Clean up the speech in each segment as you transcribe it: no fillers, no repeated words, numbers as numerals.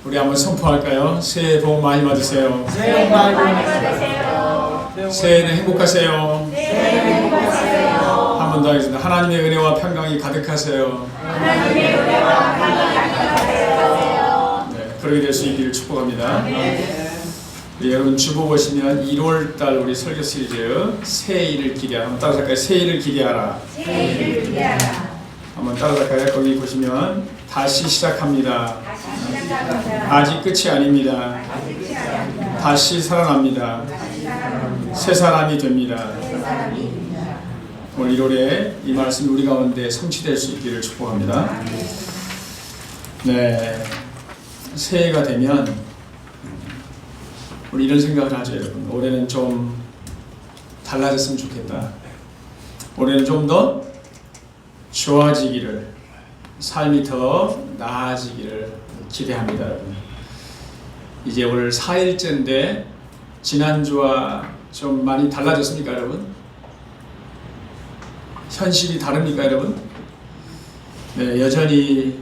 우리 한번 선포할까요? 새해 복 많이 받으세요. 새해 복 많이 받으세요. 새해는 행복하세요. 새해는 행복하세요. 한 번 더 하겠습니다. 하나님의 은혜와 평강이 가득하세요. 하나님의 은혜와 평강이 가득하세요. 네, 그렇게 될 수 있기를 축복합니다. 네, 여러분 주보 보시면 1월달 우리 설교 시리즈 새해를 기대하라. 한번 따라할까요? 새해를 기대하라. 새해를 기대하라. 한번 따라할까요? 거기 보시면 다시 시작합니다. 다시 시작합니다. 아직 끝이 아닙니다. 아직 끝이 아닙니다. 다시 살아납니다. 다시 살아납니다. 새 사람이 됩니다. 새 사람이 됩니다. 오늘 1월에 이 말씀이 우리 가운데 성취될 수 있기를 축복합니다. 네, 새해가 되면 우리 이런 생각을 하죠, 여러분. 올해는 좀 달라졌으면 좋겠다. 올해는 좀 더 좋아지기를, 삶이 더 나아지기를 기대합니다, 여러분. 이제 오늘 4일째인데 지난주와 좀 많이 달라졌습니까, 여러분? 현실이 다릅니까, 여러분? 네, 여전히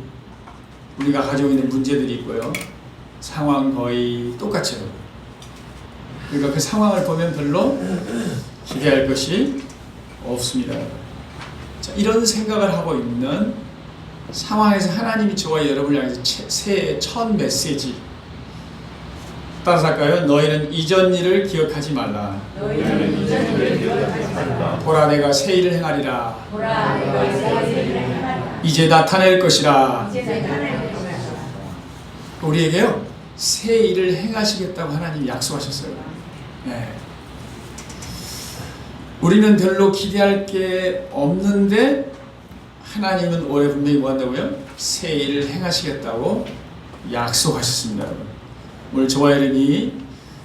우리가 가지고 있는 문제들이 있고요. 상황 거의 똑같죠. 그러니까 그 상황을 보면 별로 기대할 것이 없습니다. 자, 이런 생각을 하고 있는 상황에서 하나님이 저와 여러분을 향해서 새해 첫 메시지 따라서 할까요? 너희는 이전 일을 기억하지 말라. 너희는 이전 일을 기억하지 말라. 보라 내가 새 일을 행하리라. 보라 내가 새 일을 행하리라. 이제 나타낼 것이라. 이제 나타낼 것이라. 우리에게요 새 일을 행하시겠다고 하나님이 약속하셨어요. 네. 우리는 별로 기대할 게 없는데 하나님은 올해 분명히 뭐 한다고요? 새 일을 행하시겠다고 약속하셨습니다. 오늘 저와 여러분이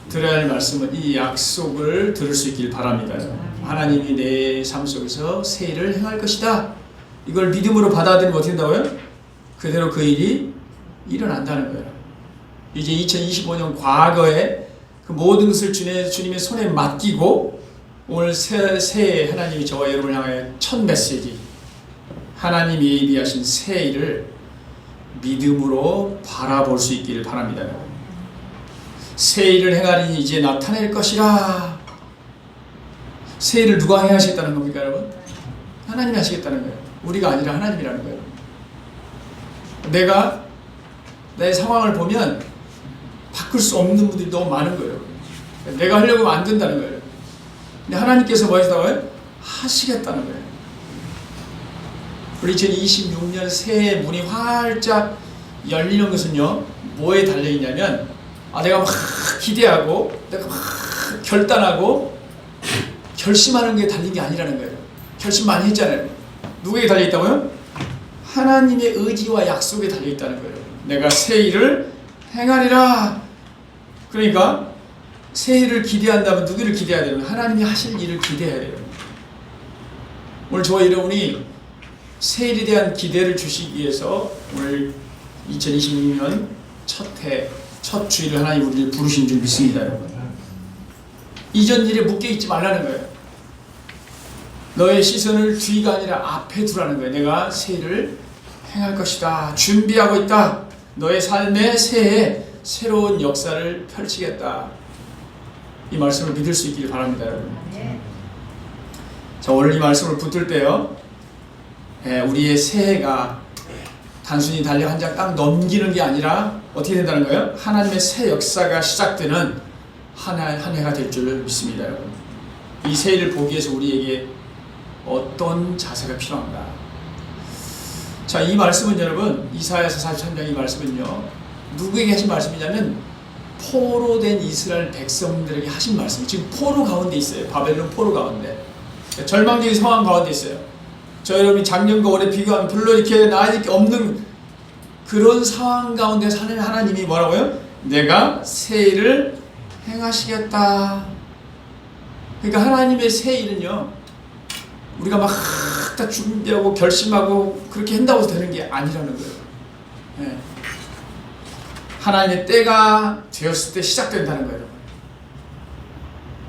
들어야 할 말씀은 이 약속을 들을 수 있길 바랍니다. 하나님이 내 삶 속에서 새 일을 행할 것이다. 이걸 믿음으로 받아들이면 어떻게 된다고요? 그대로 그 일이 일어난다는 거예요. 이제 2025년 과거에 그 모든 것을 주님의 손에 맡기고 오늘 새해 하나님이 저와 여러분을 향해 첫 메시지 하나님이 예비하신 새 일을 믿음으로 바라볼 수 있기를 바랍니다. 새 일을 행하리니 이제 나타낼 것이라. 새 일을 누가 행하시겠다는 겁니까, 여러분? 하나님이 하시겠다는 거예요. 우리가 아니라 하나님이라는 거예요. 내가 내 상황을 보면 바꿀 수 없는 분들이 너무 많은 거예요. 내가 하려고 하면 안 된다는 거예요. 근데 하나님께서 뭐 하시다고요? 하시겠다는 거예요. 우리 2026년 새해 문이 활짝 열리는 것은요, 뭐에 달려있냐면, 내가 막 기대하고, 내가 막 결단하고, 결심하는 게 달린 게 아니라는 거예요. 결심 많이 했잖아요. 누구에게 달려있다고요? 하나님의 의지와 약속에 달려있다는 거예요. 내가 새 일을 행하리라. 그러니까 새 일을 기대한다면 누구를 기대해야 되냐면 하나님이 하실 일을 기대해야 돼요. 오늘 저와 여러분이 새 일에 대한 기대를 주시기 위해서 오늘 2026년 첫 주일을 하나님 우리를 부르신 줄 믿습니다, 여러분. 이전 일에 묶여있지 말라는 거예요. 너의 시선을 뒤가 아니라 앞에 두라는 거예요. 내가 새 일을 행할 것이다. 준비하고 있다. 너의 삶의 새해에 새로운 역사를 펼치겠다. 이 말씀을 믿을 수 있기를 바랍니다, 여러분. 자, 오늘 이 말씀을 붙들 때요, 우리의 새해가 단순히 달력 한 장 딱 넘기는 게 아니라 어떻게 된다는 거예요? 하나님의 새 역사가 시작되는 한 해가 될 줄 믿습니다, 여러분. 이 새해를 보기 위해서 우리에게 어떤 자세가 필요한가? 자, 이 말씀은 여러분, 이사야서 43장 이 말씀은요, 누구에게 하신 말씀이냐면 포로된 이스라엘 백성들에게 하신 말씀. 지금 포로 가운데 있어요. 바벨론 포로 가운데. 절망적인 상황 가운데 있어요. 저 여러분이 작년과 올해 비교하면 별로 이렇게 나아질 게 없는 그런 상황 가운데 사는 하나님이 뭐라고요? 내가 새 일을 행하시겠다. 그러니까 하나님의 새 일은요, 우리가 막 다 준비하고 결심하고 그렇게 한다고 해서 되는 게 아니라는 거예요. 네. 하나님의 때가 되었을 때 시작된다는 거예요.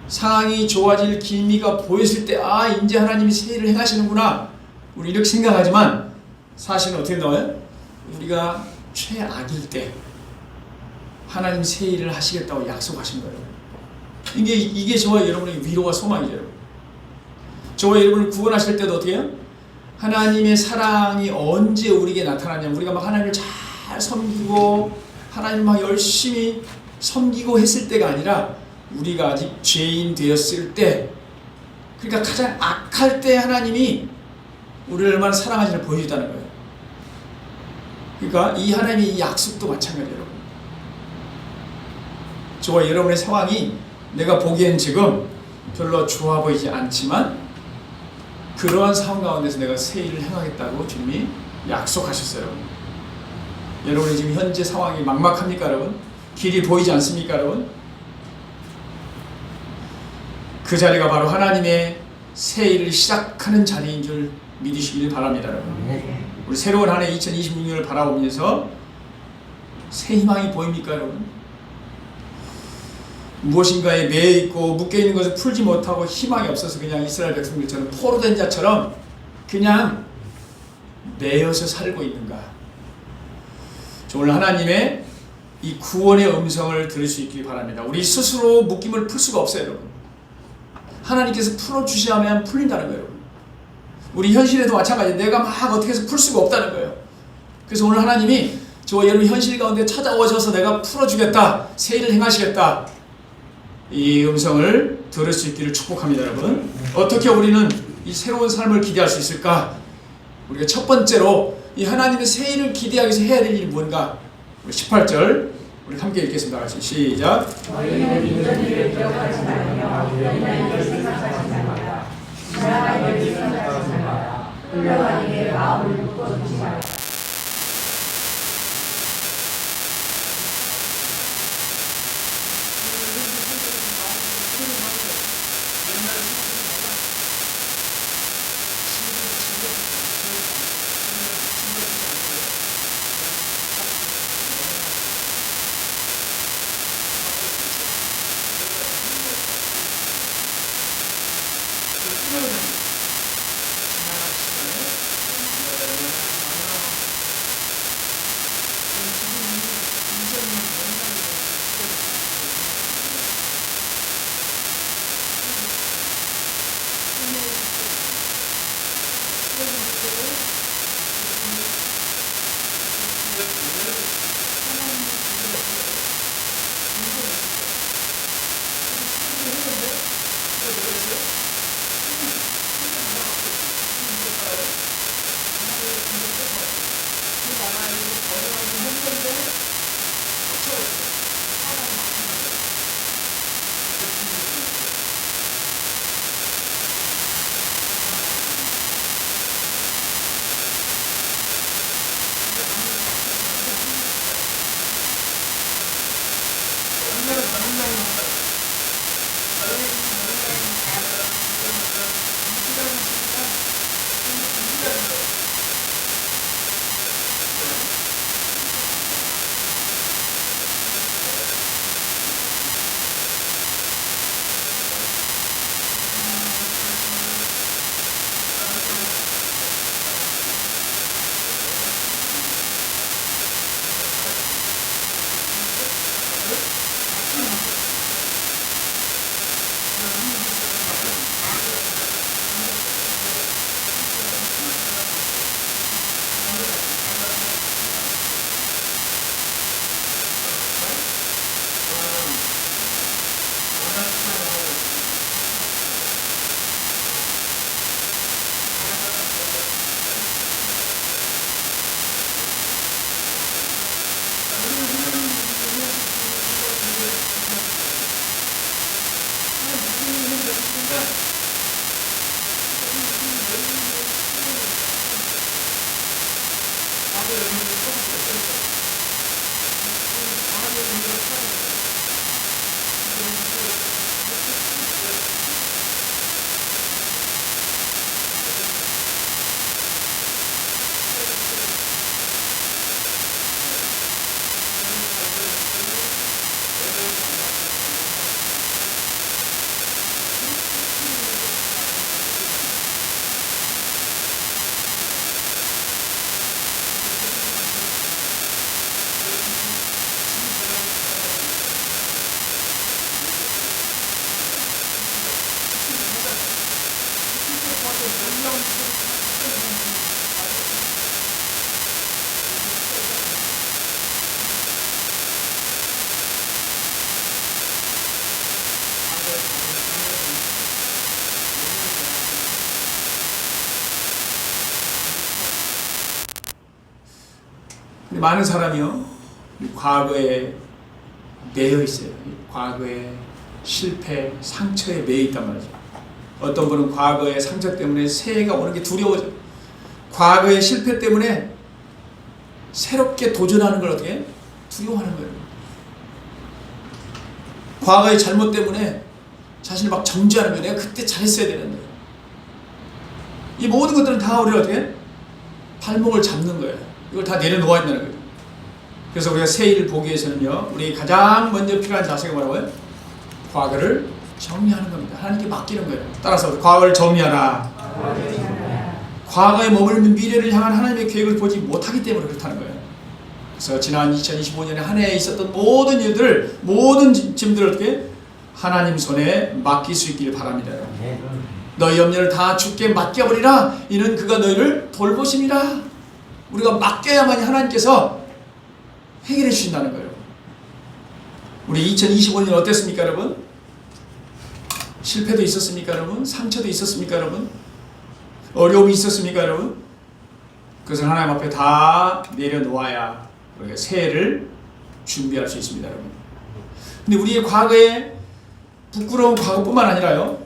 상황이 좋아질 기미가 보였을 때 이제 하나님이 새 일을 행하시는구나, 우리 이렇게 생각하지만 사실은 어떻게 나와요? 우리가 최악일 때, 하나님 새 일을 하시겠다고 약속하신 거예요. 이게 저와 여러분의 위로와 소망이죠. 여러분. 저와 여러분을 구원하실 때도 어떻게 해요? 하나님의 사랑이 언제 우리에게 나타나냐면 우리가 막 하나님을 잘 섬기고 하나님 막 열심히 섬기고 했을 때가 아니라 우리가 아직 죄인 되었을 때, 그러니까 가장 악할 때 하나님이 우리를 얼마나 사랑하시는지 보여주다는 거예요. 그러니까 이 하나님의 이 약속도 마찬가지예요. 여러분. 저와 여러분의 상황이 내가 보기엔 지금 별로 좋아 보이지 않지만 그러한 상황 가운데서 내가 새 일을 행하겠다고 주님이 약속하셨어요. 여러분이 지금 현재 상황이 막막합니까 여러분? 길이 보이지 않습니까 여러분? 그 자리가 바로 하나님의 새 일을 시작하는 자리인 줄 믿으시길 바랍니다 여러분. 우리 새로운 한 해 2026년을 바라보면서 새 희망이 보입니까 여러분? 무엇인가에 매여있고 묶여있는 것을 풀지 못하고 희망이 없어서 그냥 이스라엘 백성들처럼 포로된 자처럼 그냥 매여서 살고 있는가? 오늘 하나님의 이 구원의 음성을 들을 수 있길 바랍니다. 우리 스스로 묶임을 풀 수가 없어요 여러분. 하나님께서 풀어주셔야만 풀린다는 거예요 여러분. 우리 현실에도 마찬가지예요. 내가 막 어떻게 해서 풀 수가 없다는 거예요. 그래서 오늘 하나님이 저와 여러분 현실 가운데 찾아오셔서 내가 풀어주겠다, 새 일을 행하시겠다, 이 음성을 들을 수 있기를 축복합니다 여러분. 어떻게 우리는 이 새로운 삶을 기대할 수 있을까? 우리가 첫 번째로 이 하나님의 새 일을 기대하기 위해서 해야 될 일이 뭔가? 우리 18절 우리 함께 읽겠습니다. 같이 시작. 너희는 이전 일을 기억하지 말며 옛날 일을 생각하지 말라. 지나간 일을 생각하지 말라. 흘러간 일에 마음을 묶어두지 말라. 많은 사람이요 과거에 매여 있어요. 과거에 실패, 상처에 매여 있단 말이죠. 어떤 분은 과거의 상처 때문에 새해가 오는 게 두려워져. 과거의 실패 때문에 새롭게 도전하는 걸 어떻게 두려워하는 거예요. 과거의 잘못 때문에 자신을 막 정죄하는 거예요. 내가 그때 잘했어야 되는데. 이 모든 것들은 다 우리가 어떻게 발목을 잡는 거예요. 이걸 다 내려놓아야 된다는 거예요. 그래서 우리가 새해를 보기 위해서는요, 우리 가장 먼저 필요한 자세가 뭐라고요? 과거를 정리하는 겁니다. 하나님께 맡기는 거예요. 따라서 과거를 정리하라. 과거에 머물는 미래를 향한 하나님의 계획을 보지 못하기 때문에 그렇다는 거예요. 그래서 지난 2025년에 한 해에 있었던 모든 일들, 모든 짐들을 어떻게 하나님 손에 맡길 수 있기를 바랍니다. 너희 염려를 다 주께 맡겨버리라. 이는 그가 너희를 돌보심이라. 우리가 맡겨야만이 하나님께서 해결해 주신다는 거예요. 우리 2025년 어땠습니까, 여러분? 실패도 있었습니까, 여러분? 상처도 있었습니까, 여러분? 어려움이 있었습니까, 여러분? 그것을 하나님 앞에 다 내려놓아야 우리가 새해를 준비할 수 있습니다, 여러분. 근데 우리의 과거에 부끄러운 과거뿐만 아니라요,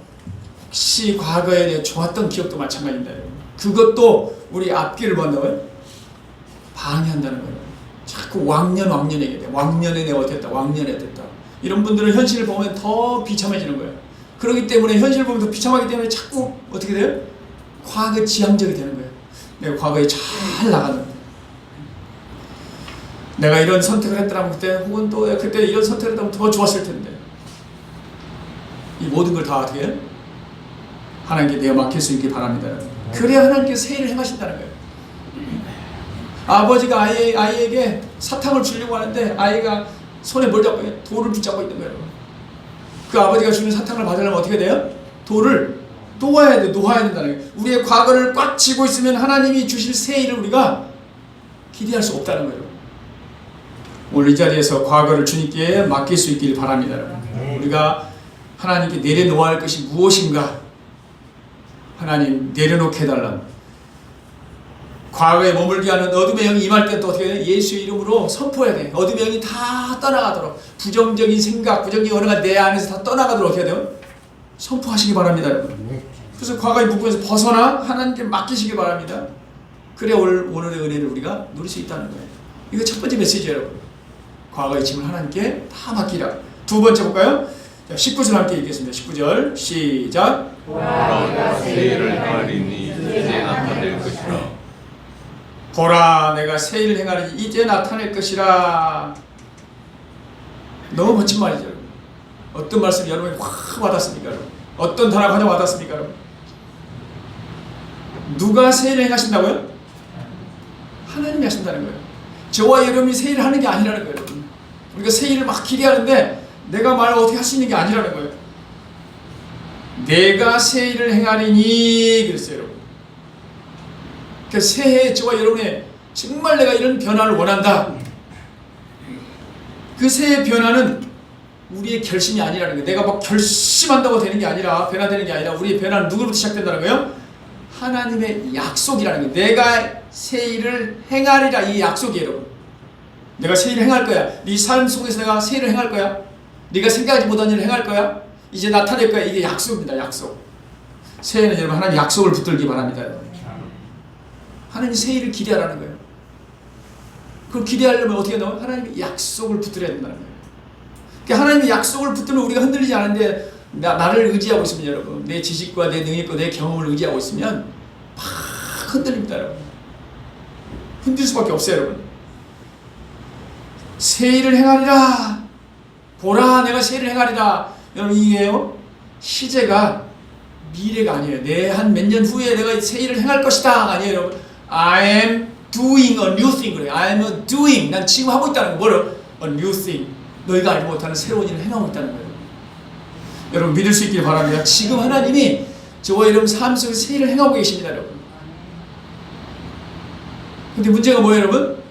혹시 과거에 대해 좋았던 기억도 마찬가지입니다, 여러분. 그것도 우리 앞길을 뭔다고요? 방해한다는 거예요. 자꾸 왕년 얘기해. 왕년에 내가 어땠다, 왕년에 어땠다. 이런 분들은 현실을 보면 더 비참해지는 거예요. 그렇기 때문에 현실을 보면 더 비참하기 때문에 자꾸 어떻게 돼요? 과거 지향적이 되는 거예요. 내가 과거에 잘 나갔는데, 내가 이런 선택을 했더라면 그때, 혹은 또 그때 이런 선택을 했다면 더 좋았을 텐데. 이 모든 걸 다 어떻게 해요? 하나님께 내어 맡길 수 있길 바랍니다. 그래야 하나님께서 새해를 행하신다는 거예요. 아버지가 아이에게 사탕을 주려고 하는데 아이가 손에 뭘 잡고 있어요? 돌을 붙잡고 있는 거예요. 그 아버지가 주는 사탕을 받으려면 어떻게 돼요? 돌을 놓아야 된다는 거예요. 우리의 과거를 꽉 쥐고 있으면 하나님이 주실 새해를 우리가 기대할 수 없다는 거예요. 오늘 이 자리에서 과거를 주님께 맡길 수 있길 바랍니다. 우리가 하나님께 내려놓아야 할 것이 무엇인가? 하나님 내려놓게 해달라. 과거에 머물게 하는 어둠의 영이 임할 때는 또 어떻게 해요? 예수의 이름으로 선포해야 돼. 어둠의 영이 다 떠나가도록, 부정적인 생각, 부정적인 언어가 내 안에서 다 떠나가도록 어떻게 해야 돼요? 선포하시기 바랍니다, 여러분. 그래서 과거의 묶음에서 벗어나 하나님께 맡기시기 바랍니다. 그래 오늘의 은혜를 우리가 누릴 수 있다는 거예요. 이거 첫 번째 메시지예요, 여러분. 과거의 짐을 하나님께 다 맡기라. 두 번째 볼까요? 자, 19절 함께 읽겠습니다. 19절 시작. 보라 내가 새해를 행하리니 이제 나타낼 것이라. 보라 내가 새해를 행하리니 이제 나타낼 것이라. 너무 멋진 말이죠. 어떤 말씀이 여러분이 확 와닿습니까? 여러분? 어떤 단어가 가장 와닿습니까? 여러분? 누가 새해를 행하신다고요? 하나님이 하신다는 거예요. 저와 여러분이 새해를 하는 게 아니라는 거예요. 여러분. 우리가 새해를 막 기대하는데 내가 말을 어떻게 할 수 있는 게 아니라는 거예요. 내가 새해를 행하리니 그랬어요, 여러분. 그 새해 저와 여러분의 정말 내가 이런 변화를 원한다. 그 새해 변화는 우리의 결심이 아니라는 거예요. 내가 막 결심한다고 되는 게 아니라, 변화되는 게 아니라, 우리의 변화는 누구로부터 시작된다는 거예요? 하나님의 약속이라는 거예요. 내가 새해를 행하리라, 이 약속이에요, 여러분. 내가 새해를 행할 거야. 네 삶 속에서 내가 새해를 행할 거야. 네가 생각하지 못한 일을 행할 거야. 이제 나타낼 거야. 이게 약속입니다, 약속. 새해는 여러분 하나님 약속을 붙들기 바랍니다, 여러분. 하나님 새해를 기대하라는 거예요. 그걸 기대하려면 어떻게 나와요? 하나님의 약속을 붙들어야 된다는 거예요. 그러니까 하나님의 약속을 붙들면 우리가 흔들리지 않은데, 나를 의지하고 있으면 여러분, 내 지식과 내 능력과 내 경험을 의지하고 있으면 막 흔들립니다, 여러분. 흔들 수밖에 없어요, 여러분. 새해를 행하리라. 보라 내가 새해를 행하리라. 여러분 이게요, 시제가 미래가 아니에요. 내 한 몇 년 후에 내가 새해를 행할 것이다 아니에요, 여러분. I am doing a new thing. 그래요. I am doing. 난 지금 하고 있다는 거. 뭐를? A new thing. 너희가 알지 못하는 새로운 일을 행하고 있다는 거예요. 여러분 믿을 수 있길 바랍니다. 지금 하나님이 저와 여러분 삶 속에 새해를 행하고 계십니다, 여러분. 근데 문제가 뭐예요, 여러분?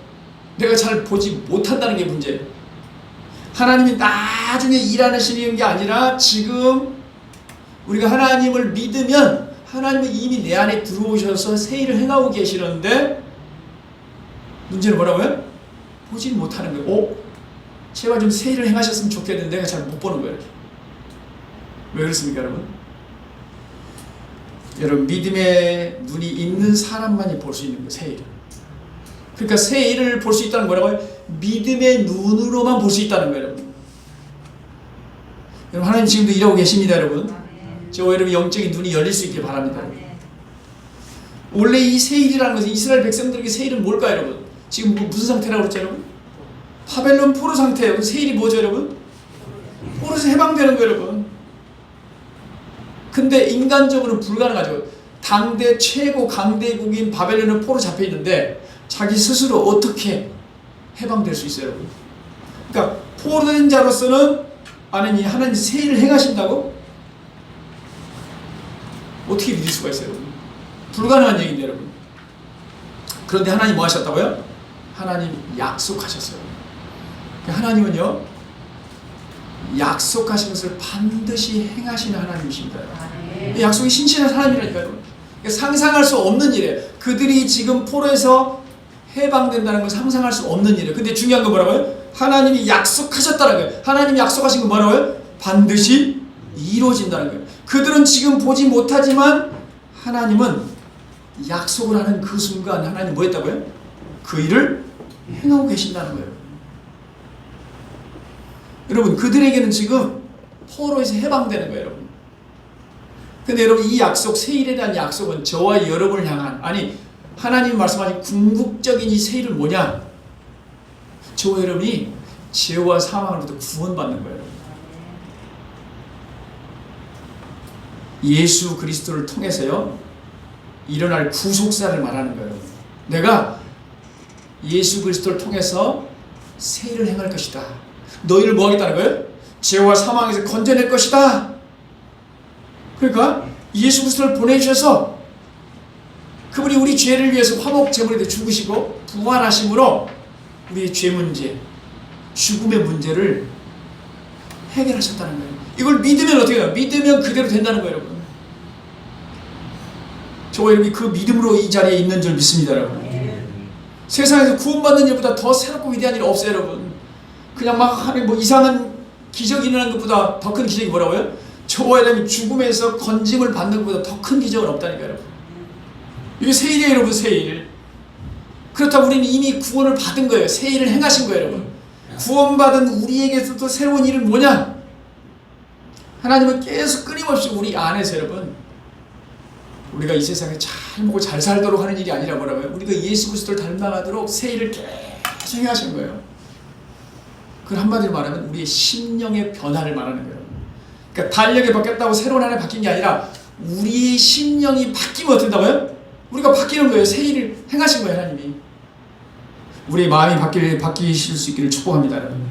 내가 잘 보지 못한다는 게 문제예요. 하나님이 나중에 일하시는 게 아니라 지금 우리가 하나님을 믿으면 하나님은 이미 내 안에 들어오셔서 새해를 행하고 계시는데, 문제는 뭐라고요? 보지 못하는 거예요. 제발 좀 새 일을 행하셨으면 좋겠는데 내가 잘 못 보는 거예요. 왜 그렇습니까, 여러분? 여러분, 믿음의 눈이 있는 사람만이 볼 수 있는 거예요, 새 일을. 그러니까 새 일을 볼 수 있다는 거라고요? 믿음의 눈으로만 볼 수 있다는 거예요, 여러분. 여러분, 하나님 지금도 일하고 계십니다, 여러분. 저 여러분 영적인 눈이 열릴 수 있길 바랍니다. 원래 이 새 일이라는 것은 이스라엘 백성들에게 새 일은 뭘까요, 여러분? 지금 무슨 상태라고 그랬죠, 여러분? 바벨론 포로 상태예요. 새 일이 뭐죠, 여러분? 포로에서 해방되는 거예요, 여러분. 근데 인간적으로는 불가능하죠. 당대 최고 강대국인 바벨론은 포로 잡혀 있는데 자기 스스로 어떻게 해방될 수 있어요, 여러분? 그러니까 포로된 자로서는 하나님 새 일을 행하신다고? 어떻게 믿을 수가 있어요, 여러분? 불가능한 얘기인데, 여러분. 그런데 하나님 뭐 하셨다고요? 하나님 약속하셨어요. 하나님은요, 약속하신 것을 반드시 행하시는 하나님이십니다. 약속이 신실한 하나님이라니까요. 상상할 수 없는 일이에요. 그들이 지금 포로에서 해방된다는 건 상상할 수 없는 일이에요. 근데 중요한 건 뭐라고요? 하나님이 약속하셨다는 거예요. 하나님이 약속하신 건 뭐라고요? 반드시 이루어진다는 거예요. 그들은 지금 보지 못하지만 하나님은 약속을 하는 그 순간 하나님 뭐 했다고요? 그 일을 행하고 계신다는 거예요. 여러분, 그들에게는 지금 포로에서 해방되는 거예요, 여러분. 근데 여러분, 이 약속, 새 일에 대한 약속은 저와 여러분을 향한, 하나님이 말씀하신 궁극적인 이 새 일은 뭐냐? 저와 여러분이 죄와 사망으로부터 구원받는 거예요, 여러분. 예수 그리스도를 통해서요, 일어날 구속사를 말하는 거예요, 여러분. 내가 예수 그리스도를 통해서 새 일을 행할 것이다. 너희를 뭐 하겠다는 거예요? 죄와 사망에서 건져낼 것이다. 그러니까 예수 그리스도를 보내주셔서 그분이 우리 죄를 위해서 화목 제물에 대해 죽으시고 부활하심으로 우리의 죄 문제, 죽음의 문제를 해결하셨다는 거예요. 이걸 믿으면 어떻게 돼요? 믿으면 그대로 된다는 거예요, 여러분. 저와 여러분이 그 믿음으로 이 자리에 있는 줄 믿습니다, 여러분. 세상에서 구원받는 일보다 더 새롭고 위대한 일이 없어요, 여러분. 그냥 막 하는 뭐 이상한 기적이 일어나는 것보다 더 큰 기적이 뭐라고요? 저와 여러분이 죽음에서 건짐을 받는 것보다 더 큰 기적은 없다니까요, 여러분. 이게 새 일이에요, 여러분, 새 일. 그렇다고 우리는 이미 구원을 받은 거예요. 새 일을 행하신 거예요, 여러분. 구원받은 우리에게서도 새로운 일은 뭐냐? 하나님은 계속 끊임없이 우리 안에서, 여러분, 우리가 이 세상에 잘 먹고 잘 살도록 하는 일이 아니라 뭐라고요? 우리가 예수 그리스도를 닮아가도록 새 일을 계속 행하신 거예요. 그걸 한마디로 말하면 우리의 심령의 변화를 말하는 거예요. 그러니까 달력이 바뀌었다고 새로운 하나 바뀐 게 아니라 우리의 심령이 바뀌면 어떻게 된다고요? 우리가 바뀌는 거예요. 새 일을 행하신 거예요, 하나님이. 우리의 마음이 바뀌실 수 있기를 축복합니다, 여러분.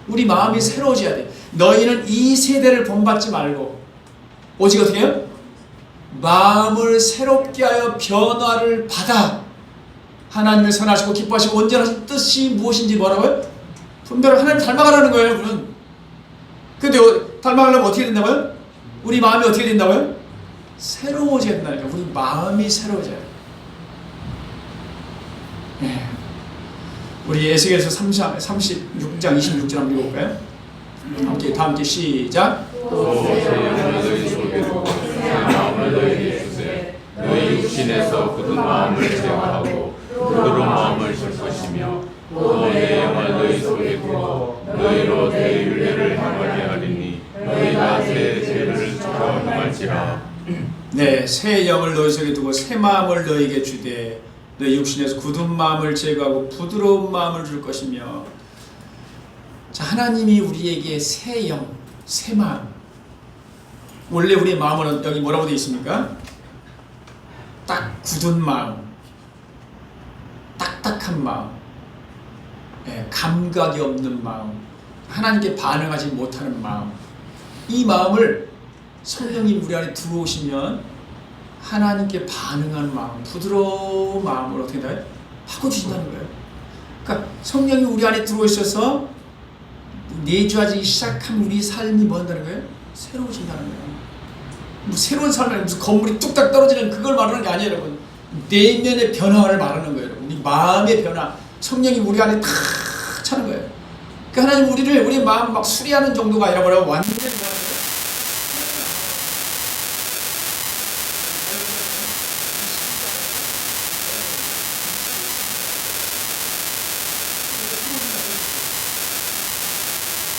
우리 마음이 새로워져야 돼. 너희는 이 세대를 본받지 말고 오직 어떻게 해요? 마음을 새롭게 하여 변화를 받아 하나님을 선하시고 기뻐하시고 온전하신 뜻이 무엇인지 뭐라고요? 분별을 하나님 닮아가라는 거예요, 여러분. 근데 닮아가려면 어떻게 된다고요? 우리 마음이 어떻게 된다고요? 새로워져야 된다니까. 우리 마음이 새로워져야 돼. 네. 우리 에스겔서 36장 26절 한번 읽어볼까요? 다 함께 시작. 또 새 영을 너희 속에 두고 새 마음을 너희에게 주세. 너희 육신에서 굳은 마음을 제거하고 부드러운 마음을 줄 것이며 또 내 영을 너희 속에 두고 너희로 내 율례를 행하게 하리니 너희가 새 죄를 지켜 행할지라. 네, 새 영을 너희 속에 두고 새 마음을 너희에게 주되 너희 육신에서 굳은 마음을 제거하고 부드러운 마음을 줄 것이며. 자, 하나님이 우리에게 새 영, 새 마음. 원래 우리의 마음은 여기 뭐라고 되어 있습니까? 딱 굳은 마음, 딱딱한 마음, 감각이 없는 마음, 하나님께 반응하지 못하는 마음. 이 마음을 성령이 우리 안에 들어오시면 하나님께 반응하는 마음, 부드러운 마음으로 어떻게 돼요? 바꿔주신다는 거예요. 그러니까 성령이 우리 안에 들어오셔서 내주하기 시작한 우리 삶이 뭐 한다는 거예요? 새로워진다는 거예요. 뭐 새로운 삶이 무슨 건물이 뚝딱 떨어지는 그걸 말하는 게 아니에요, 여러분. 내면의 변화를 말하는 거예요, 여러분. 우리 마음의 변화, 성령이 우리 안에 탁 차는 거예요. 그러니까 하나님 우리 마음 막 수리하는 정도가 아니라 뭐라고 완전히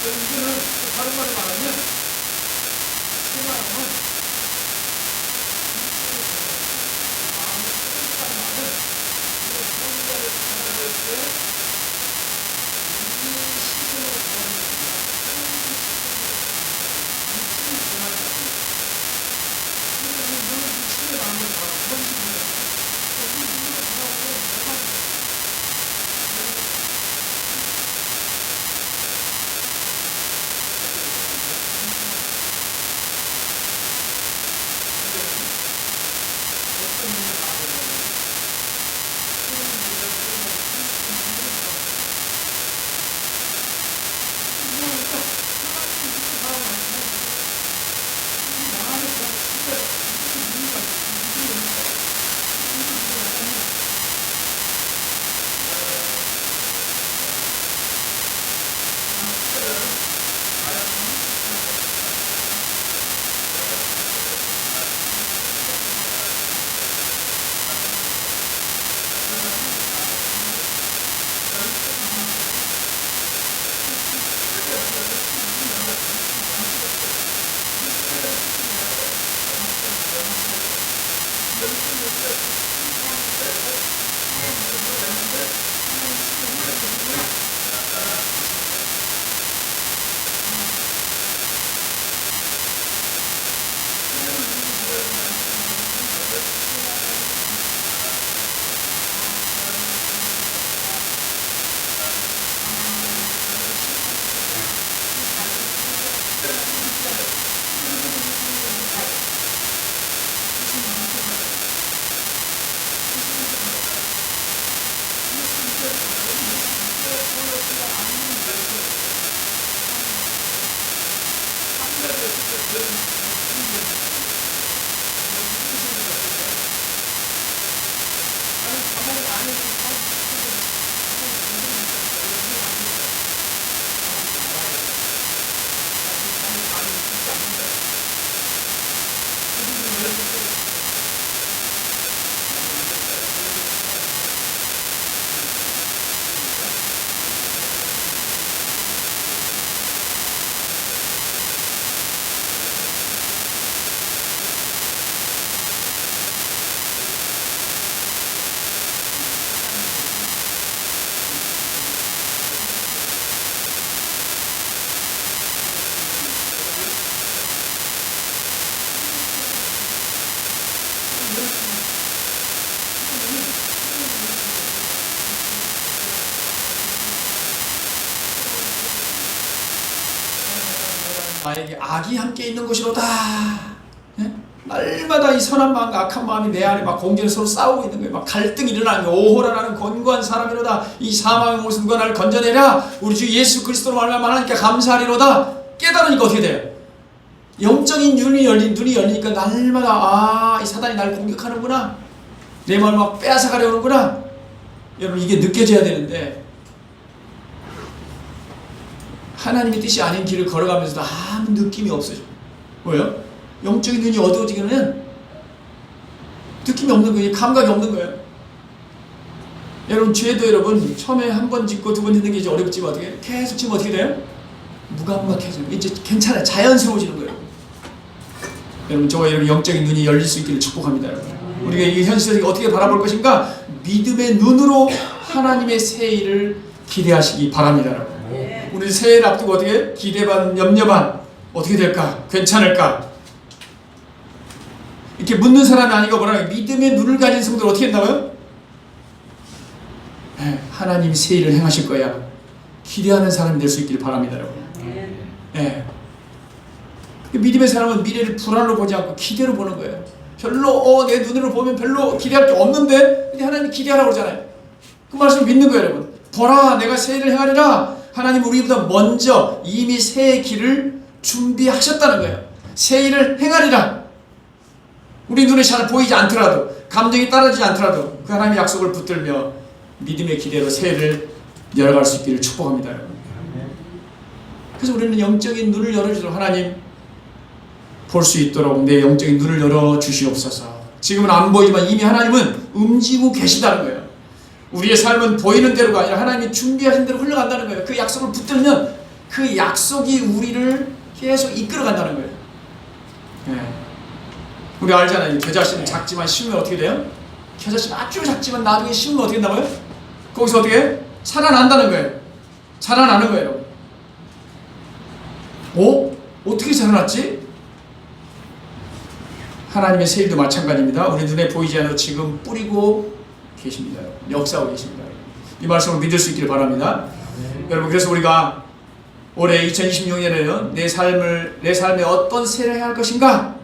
이거는 다른 말로 말하면 생활하면 마음을 쓰겠다는 말은 성자를 받아들일 때 이 시선으로 보는 겁니다. 미친이 변하지 않습니다. 그러면 미친의 마음을 바라보고 현실을 이 눈으로 바라보고 내가 나에게 악이 함께 있는 것이로다. 예? 날마다 이 선한 마음과 악한 마음이 내 안에 막 공개로 서로 싸우고 있는 거예요. 막 갈등이 일어나는 거예요. 오호라라는 권고한 사람이로다. 이 사망의 모습과 나를 건져내라. 우리 주 예수 그리스도로 말미암아 하나님께 감사하리로다. 깨달으니까 어떻게 돼요? 영적인 눈이 열리니까 날마다 이 사단이 나를 공격하는구나. 내 마음을 막 빼앗아가려고 하는구나. 여러분 이게 느껴져야 되는데 하나님의 뜻이 아닌 길을 걸어가면서도 아무 느낌이 없어져. 뭐예요? 영적인 눈이 어두워지기는 느낌이 없는 거예요. 감각이 없는 거예요. 여러분 죄도 여러분 처음에 한 번 짓고 두 번 짓는 게 이제 어렵지만 어떻게 계속 지금 어떻게 돼요? 무감각해져요. 이제 괜찮아요. 자연스러워지는 거예요. 여러분 저와 여러분 영적인 눈이 열릴 수 있기를 축복합니다. 여러분. 우리가 이 현실을 어떻게 바라볼 것인가? 믿음의 눈으로 하나님의 새 일을 기대하시기 바랍니다. 여러분. 우리 새해를 앞두고 어떻게 기대 반 염려 반 어떻게 될까? 괜찮을까? 이렇게 묻는 사람이 아니고 뭐라 믿음의 눈을 가진 성도를 어떻게 한다고요? 네, 하나님이 새 일을 행하실 거야. 기대하는 사람이 될 수 있기를 바랍니다, 여러분. 네. 믿음의 사람은 미래를 불안으로 보지 않고 기대로 보는 거예요. 별로 내 눈으로 보면 별로 기대할 게 없는데 근데 하나님 기대하라고 그러잖아요. 그 말씀을 믿는 거예요, 여러분. 보라, 내가 새 일을 행하리라. 하나님 우리보다 먼저 이미 새의 길을 준비하셨다는 거예요. 새 일을 행하리라. 우리 눈에 잘 보이지 않더라도 감정이 따라지지 않더라도 그 하나님의 약속을 붙들며 믿음의 기대로 새해를 열어갈 수 있기를 축복합니다. 여러분. 그래서 우리는 영적인 눈을 열어주도록 하나님 볼 수 있도록 내 영적인 눈을 열어주시옵소서. 지금은 안 보이지만 이미 하나님은 움직이고 계시다는 거예요. 우리의 삶은 보이는 대로가 아니라 하나님이 준비하신 대로 흘러간다는 거예요. 그 약속을 붙들면 그 약속이 우리를 계속 이끌어간다는 거예요. 네. 우리 알잖아요. 겨자씨는 작지만 심으면 어떻게 돼요? 겨자씨는 아주 작지만 나중에 심으면 어떻게 된다고요? 거기서 어떻게 살아난다는 거예요. 살아나는 거예요. 어떻게 살아났지? 하나님의 새 일도 마찬가지입니다. 우리 눈에 보이지 않아도 지금 뿌리고 계십니다. 역사하고 계십니다. 이 말씀을 믿을 수 있기를 바랍니다. 여러분, 그래서 우리가 올해 2026년에는 내 삶에 어떤 새를 해야 할 것인가?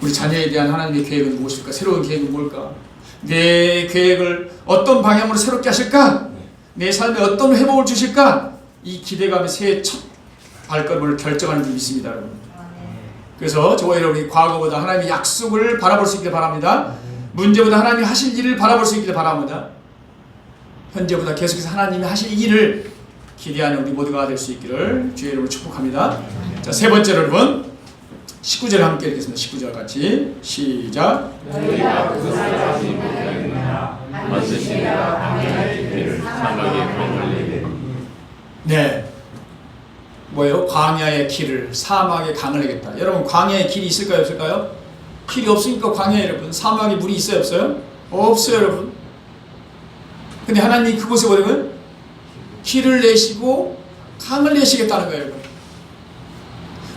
우리 자녀에 대한 하나님의 계획은 무엇일까? 새로운 계획은 뭘까? 내 계획을 어떤 방향으로 새롭게 하실까? 내 삶에 어떤 회복을 주실까? 이 기대감이 새해 첫 발걸음을 결정하는 줄 믿습니다, 여러분. 그래서 저와 여러분이 과거보다 하나님의 약속을 바라볼 수 있기를 바랍니다. 문제보다 하나님이 하실 일을 바라볼 수 있기를 바랍니다. 현재보다 계속해서 하나님이 하실 일을 기대하는 우리 모두가 될 수 있기를 주의 이름으로 축복합니다. 자, 세 번째로 여러분 19절 함께 읽겠습니다. 19절 같이 시작. 너희가 그 사람이 못하겠느냐 만드신 이가 광야의 길을 사막의 강을 내게. 네, 뭐예요? 광야의 길을 사막의 강을 내겠다. 여러분, 광야의 길이 있을까요, 없을까요? 길이 없으니까 광야에 여러분 사막에 물이 있어요, 없어요? 없어요, 여러분. 근데 하나님이 그곳에 뭐냐면 길을 내시고 강을 내시겠다는 거예요, 여러분.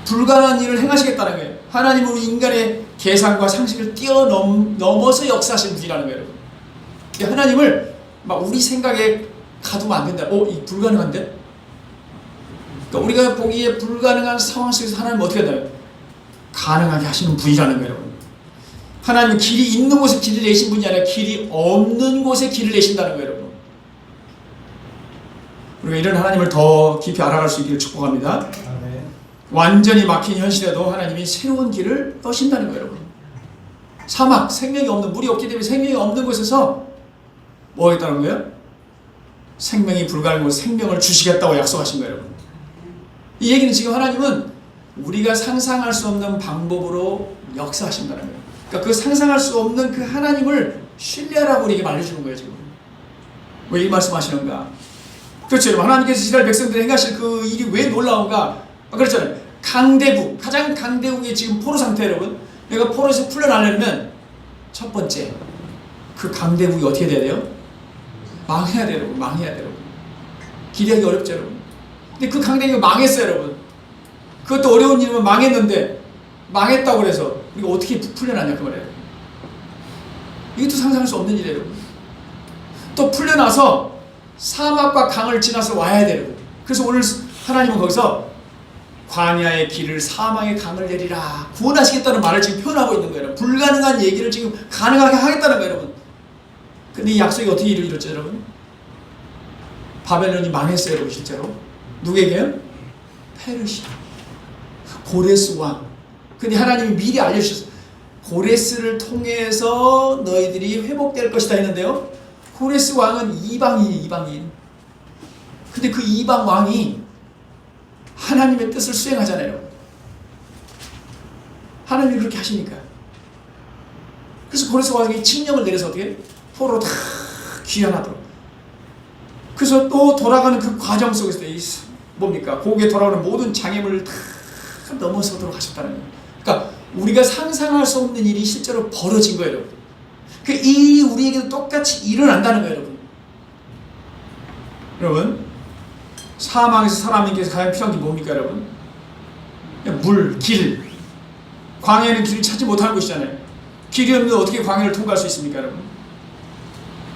불가능한 일을 행하시겠다는 거예요. 하나님은 우리 인간의 계산과 상식을 뛰어넘어서 역사하시는 분이라는 거예요, 여러분. 하나님을 막 우리 생각에 가두면 안 된다. 이 불가능한데? 그러니까 우리가 보기에 불가능한 상황 속에서 하나님은 어떻게 한다요? 가능하게 하시는 분이라는 거예요, 여러분. 하나님은 길이 있는 곳에 길을 내신 분이 아니라 길이 없는 곳에 길을 내신다는 거예요, 여러분. 우리가 이런 하나님을 더 깊이 알아갈 수 있기를 축복합니다. 완전히 막힌 현실에도 하나님이 새로운 길을 떠신다는 거예요, 여러분. 사막, 생명이 없는, 물이 없기 때문에 생명이 없는 곳에서 뭐 하겠다는 거예요? 생명이 불가능한 곳에 생명을 주시겠다고 약속하신 거예요, 여러분. 이 얘기는 지금 하나님은 우리가 상상할 수 없는 방법으로 역사하신다는 거예요. 그러니까 그 상상할 수 없는 그 하나님을 신뢰하라고 우리에게 말해주는 거예요, 지금. 왜 이 말씀하시는가? 그렇죠, 여러분. 하나님께서 이스라엘 백성들이 행하실 그 일이 왜 놀라운가? 그렇잖아요. 강대국, 가장 강대국이 지금 포로 상태, 여러분. 내가 포로에서 풀려나려면 첫 번째, 그 강대국이 어떻게 돼야 돼요? 망해야 돼요, 여러분. 망해야 돼요, 여러분. 기대하기 어렵죠, 여러분. 근데 그 강대국이 망했어요, 여러분. 그것도 어려운 일이면 망했는데 망했다고 그래서 우리가 어떻게 풀려나냐 그 말이에요. 이것도 상상할 수 없는 일이에요, 여러분. 또 풀려나서 사막과 강을 지나서 와야 돼요, 여러분. 그래서 오늘 하나님은 거기서 광야의 길을 사막의 강을 내리라 구원하시겠다는 말을 지금 표현하고 있는 거예요. 불가능한 얘기를 지금 가능하게 하겠다는 거예요, 여러분. 근데 이 약속이 어떻게 이루어졌죠, 여러분? 바벨론이 망했어요, 여러분. 실제로 누구에게요? 페르시아 고레스 왕. 근데 하나님이 미리 알려주셨어요. 고레스를 통해서 너희들이 회복될 것이다 했는데요, 고레스 왕은 이방인이에요, 이방인. 근데 그 이방 왕이 하나님의 뜻을 수행하잖아요. 하나님이 그렇게 하시니까. 그래서 고레스 왕이 칙령을 내려서 어떻게? 포로 다 귀환하도록. 그래서 또 돌아가는 그 과정 속에서 뭡니까? 거기에 돌아오는 모든 장애물을 다 넘어서도록 하셨다는 거예요. 그러니까 우리가 상상할 수 없는 일이 실제로 벌어진 거예요, 여러분. 그 일이 우리에게도 똑같이 일어난다는 거예요, 여러분. 여러분, 사망에서 사람에게서 가장 필요한 게 뭡니까, 여러분? 물, 길. 광야에는 길을 찾지 못하는 곳이잖아요. 길이 없는데 어떻게 광야를 통과할 수 있습니까, 여러분?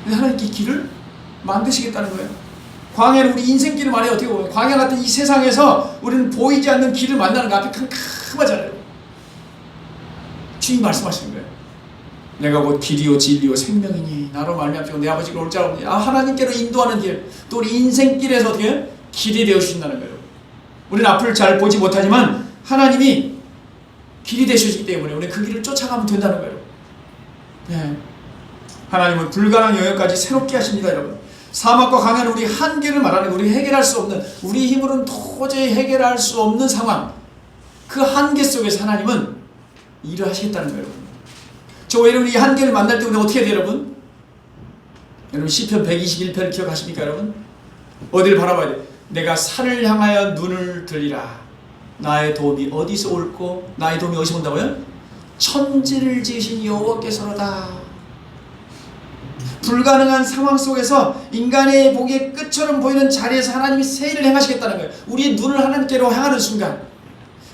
근데 하나님께 길을 만드시겠다는 거예요. 광야는 우리 인생길을 말해요. 어떻게 보면 광야 같은 이 세상에서 우리는 보이지 않는 길을 만나는 거 앞에 캄캄하잖아요. 주님이 말씀하시는 거예요. 내가 곧 길이요 진리요 생명이니 나로 말미암아 내 아버지가 올 자가 없니. 하나님께로 인도하는 길, 또 우리 인생길에서 어떻게 길이 되어 주신다는 거예요. 우리는 앞을 잘 보지 못하지만 하나님이 길이 되시기 때문에 우리는 그 길을 쫓아가면 된다는 거예요. 네. 하나님은 불가능한 영역까지 새롭게 하십니다, 여러분. 사막과 강한 우리 한계를 말하는 우리 해결할 수 없는, 우리 힘으로는 도저히 해결할 수 없는 상황, 그 한계 속에서 하나님은 일을 하시겠다는 거예요. 저와 여러분 이 한계를 만날 때 우리 어떻게 해야 돼요, 여러분? 여러분 시편 121편 기억하십니까, 여러분? 어디를 바라봐야 돼? 내가 산을 향하여 눈을 들리라. 나의 도움이 어디서 올고, 나의 도움이 어디서 온다고요? 천지를 지으신 여호와께서로다. 불가능한 상황 속에서 인간의 보기에 끝처럼 보이는 자리에서 하나님이 새 일을 행하시겠다는 거예요. 우리의 눈을 하나님께로 향하는 순간,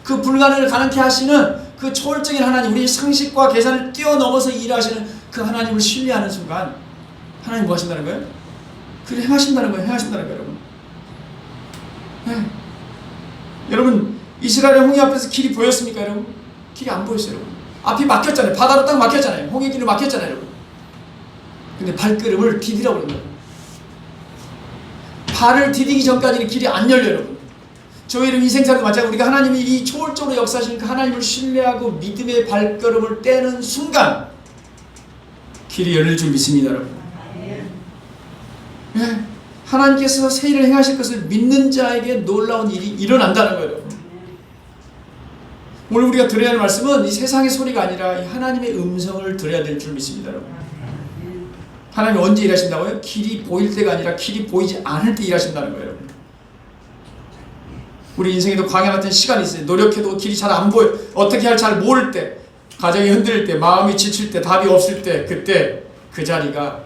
그 불가능을 가능케 하시는 그 초월적인 하나님, 우리의 상식과 계산을 뛰어넘어서 일하시는 그 하나님을 신뢰하는 순간 하나님 뭐 하신다는 거예요? 그를 행하신다는 거예요. 행하신다는 거예요, 여러분. 네. 여러분 이스라엘의 홍해 앞에서 길이 보였습니까, 여러분? 길이 안 보였어요, 여러분. 앞이 막혔잖아요. 바다로 딱 막혔잖아요. 홍해 길이 막혔잖아요, 여러분. 근데 발걸음을 디디라고 그러는 거예요. 발을 디디기 전까지는 길이 안 열려요, 여러분. 저희 이름 인생사도 마찬가지로 우리가 하나님이 이 초월적으로 역사하시는 그 하나님을 신뢰하고 믿음의 발걸음을 떼는 순간 길이 열릴 줄 믿습니다, 여러분. 네. 하나님께서 새 일을 행하실 것을 믿는 자에게 놀라운 일이 일어난다는 거예요, 여러분. 오늘 우리가 들어야 할 말씀은 이 세상의 소리가 아니라 이 하나님의 음성을 들어야 될 줄 믿습니다, 여러분. 하나님이 언제 일하신다고요? 길이 보일 때가 아니라 길이 보이지 않을 때 일하신다는 거예요, 여러분. 우리 인생에도 광야 같은 시간이 있어요. 노력해도 길이 잘 안 보여. 어떻게 할 잘 모를 때, 가정이 흔들릴 때, 마음이 지칠 때, 답이 없을 때, 그때 그 자리가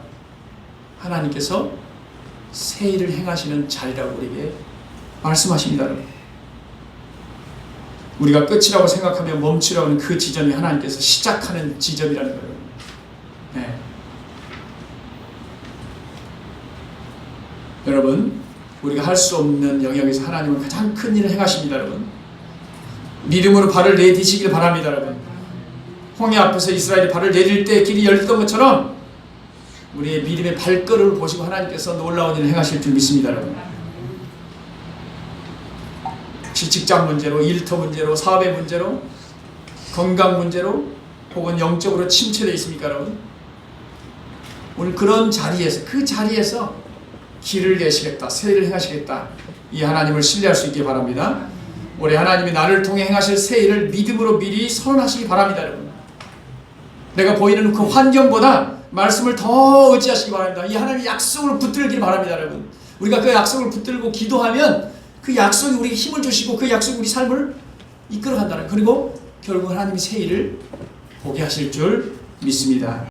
하나님께서 새 일을 행하시는 자리라고 우리에게 말씀하십니다, 여러분. 우리가 끝이라고 생각하며 멈추라고 하는 그 지점이 하나님께서 시작하는 지점이라는 거예요. 네. 여러분, 우리가 할 수 없는 영역에서 하나님은 가장 큰 일을 행하십니다, 여러분. 믿음으로 발을 내디시길 바랍니다, 여러분. 홍해 앞에서 이스라엘이 발을 내딜 때 길이 열렸던 것처럼 우리의 믿음의 발걸음을 보시고 하나님께서 놀라운 일을 행하실 줄 믿습니다, 여러분. 혹시 직장 문제로, 일터 문제로, 사업의 문제로, 건강 문제로, 혹은 영적으로 침체되어 있습니까, 여러분? 오늘 그런 자리에서, 그 자리에서 길을 내시겠다, 새 일을 행하시겠다, 이 하나님을 신뢰할 수 있길 바랍니다. 올해 하나님이 나를 통해 행하실 새 일을 믿음으로 미리 선언하시기 바랍니다, 여러분. 내가 보이는 그 환경보다 말씀을 더 의지하시기 바랍니다. 이 하나님의 약속을 붙들길 바랍니다, 여러분. 우리가 그 약속을 붙들고 기도하면 그 약속이 우리에게 힘을 주시고 그 약속이 우리 삶을 이끌어간다는, 그리고 결국 하나님이 새 일을 보게 하실 줄 믿습니다.